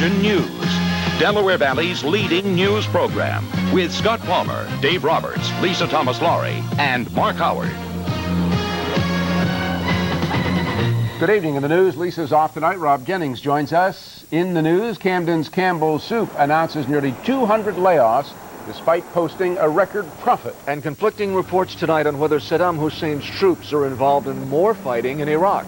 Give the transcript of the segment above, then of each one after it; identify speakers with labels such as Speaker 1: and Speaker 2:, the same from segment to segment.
Speaker 1: Action News, Delaware Valley's leading news program, with Scott Palmer, Dave Roberts, Lisa Thomas-Laurie, and Mark Howard.
Speaker 2: Good evening. In the news, Lisa's off tonight. Rob Jennings joins us. In the news, Camden's Campbell's Soup announces nearly 200 layoffs despite posting a record profit.
Speaker 3: And conflicting reports tonight on whether Saddam Hussein's troops are involved in more fighting in Iraq.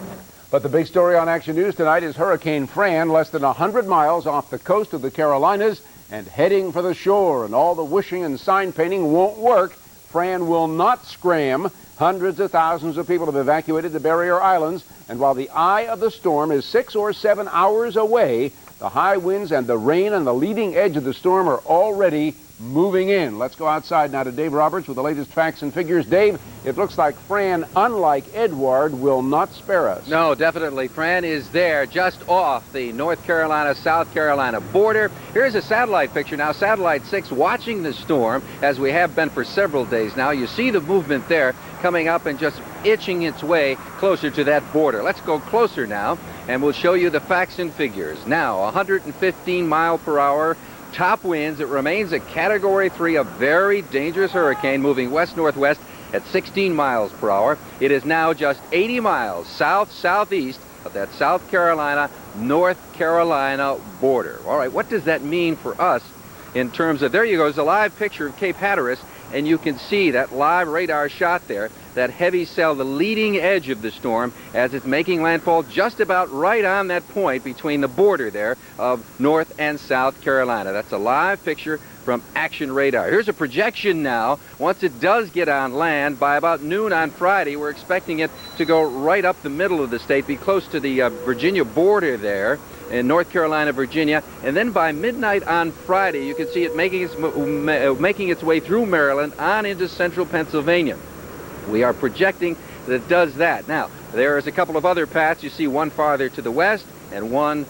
Speaker 2: But the big story on Action News tonight is Hurricane Fran, less than 100 miles off the coast of the Carolinas and heading for the shore. And all the wishing and sign painting won't work. Fran will not scram. Hundreds of thousands of people have evacuated the barrier islands. And while the eye of the storm is 6 or 7 hours away, the high winds and the rain on the leading edge of the storm are already moving in. Let's go outside now to Dave Roberts with the latest facts and figures. Dave, it looks like Fran, unlike Edward, will not spare us.
Speaker 4: No, definitely. Fran is there just off the North Carolina-South Carolina border. Here's a satellite picture now, Satellite 6, watching the storm, as we have been for several days now. You see the movement there coming up and just itching its way closer to that border. Let's go closer now, and we'll show you the facts and figures. Now, 115 mile per hour top winds. It remains a Category 3, a very dangerous hurricane moving west-northwest at 16 miles per hour. It is now just 80 miles south-southeast of that South Carolina-North Carolina border. All right, what does that mean for us in terms of, there you go, is a live picture of Cape Hatteras, and you can see that live radar shot there, that heavy cell, the leading edge of the storm, as it's making landfall just about right on that point between the border there of North and South Carolina. That's a live picture from Action Radar. Here's a projection now. Once it does get on land, by about noon on Friday, we're expecting it to go right up the middle of the state, be close to the Virginia border there in North Carolina, Virginia, and then by midnight on Friday, you can see it making its way through Maryland on into central Pennsylvania. We are projecting that it does that. Now, there's a couple of other paths. You see one farther to the west and one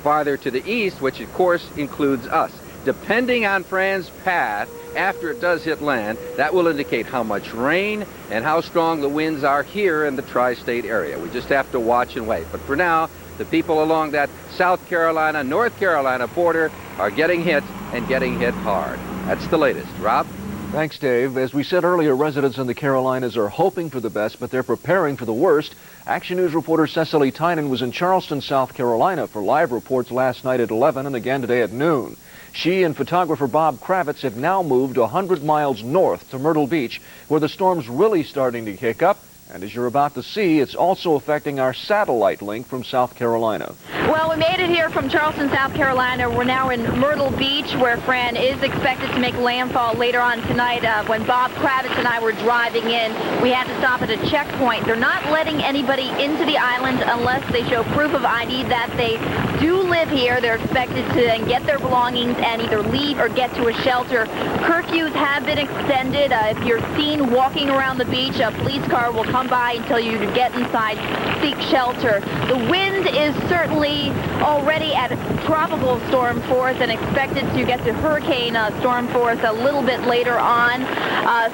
Speaker 4: farther to the east, which of course includes us. Depending on Fran's path, after it does hit land, that will indicate how much rain and how strong the winds are here in the tri-state area. We just have to watch and wait. But for now, the people along that South Carolina, North Carolina border are getting hit and getting hit hard. That's the latest. Rob?
Speaker 3: Thanks, Dave. As we said earlier, residents in the Carolinas are hoping for the best, but they're preparing for the worst. Action News reporter Cecily Tynan was in Charleston, South Carolina for live reports last night at 11 and again today at noon. She and photographer Bob Kravitz have now moved 100 miles north to Myrtle Beach, where the storm's really starting to kick up. And as you're about to see, it's also affecting our satellite link from South Carolina.
Speaker 5: Well, we made it here from Charleston, South Carolina. We're now in Myrtle Beach, where Fran is expected to make landfall later on tonight. When Bob Kravitz and I were driving in, we had to stop at a checkpoint. They're not letting anybody into the island unless they show proof of ID that they do live here. They're expected to then get their belongings and either leave or get to a shelter. Curfews have been extended. If you're seen walking around the beach, a police car will come by and tell you to get inside, seek shelter. The wind is certainly already at tropical storm force and expected to get to hurricane storm force a little bit later on.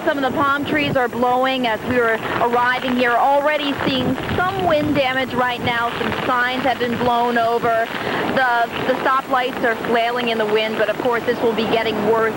Speaker 5: Some of the palm trees are blowing as we were arriving here, already seeing some wind damage right now. Some signs have been blown over. The stoplights are flailing in the wind, but of course this will be getting worse.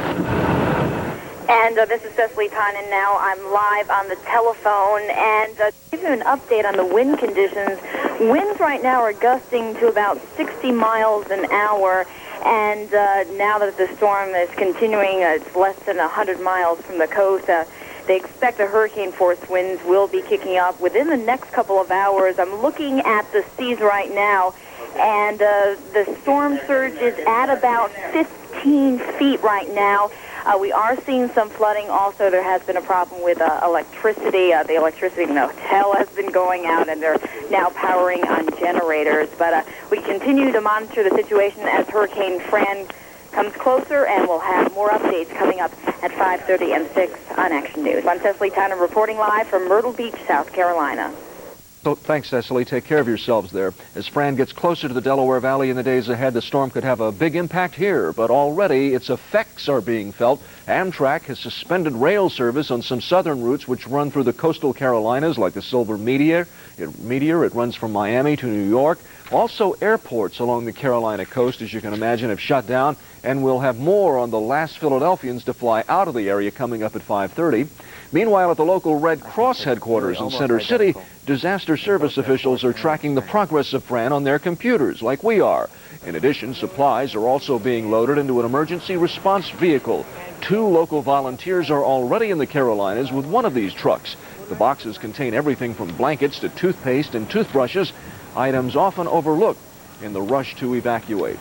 Speaker 6: And this is Cecily Tynan now. I'm live on the telephone and give you an update on the wind conditions. Winds right now are gusting to about 60 miles an hour. And now that the storm is continuing, it's less than 100 miles from the coast. They expect the hurricane-force winds will be kicking up within the next couple of hours. I'm looking at the seas right now, and the storm surge is at about 15 feet right now. We are seeing some flooding. Also, there has been a problem with electricity. The electricity in the hotel has been going out, and they're now powering on generators. But we continue to monitor the situation as Hurricane Fran comes closer, and we'll have more updates coming up at 5:30 and 6 on Action News. I'm Cecily Tynan reporting live from Myrtle Beach, South Carolina.
Speaker 3: So thanks, Cecily. Take care of yourselves there. As Fran gets closer to the Delaware Valley in the days ahead, the storm could have a big impact here, but already its effects are being felt Amtrak has suspended rail service on some southern routes which run through the coastal Carolinas, like the Silver Meteor. It runs from Miami to New York. Also, airports along the Carolina coast, as you can imagine, have shut down, and we'll have more on the last Philadelphians to fly out of the area coming up at 5:30. Meanwhile, at the local Red Cross headquarters in Center City, disaster service officials are tracking the progress of Fran on their computers, like we are. In addition, supplies are also being loaded into an emergency response vehicle. 2 local volunteers are already in the Carolinas with one of these trucks. The boxes contain everything from blankets to toothpaste and toothbrushes, items often overlooked in the rush to evacuate.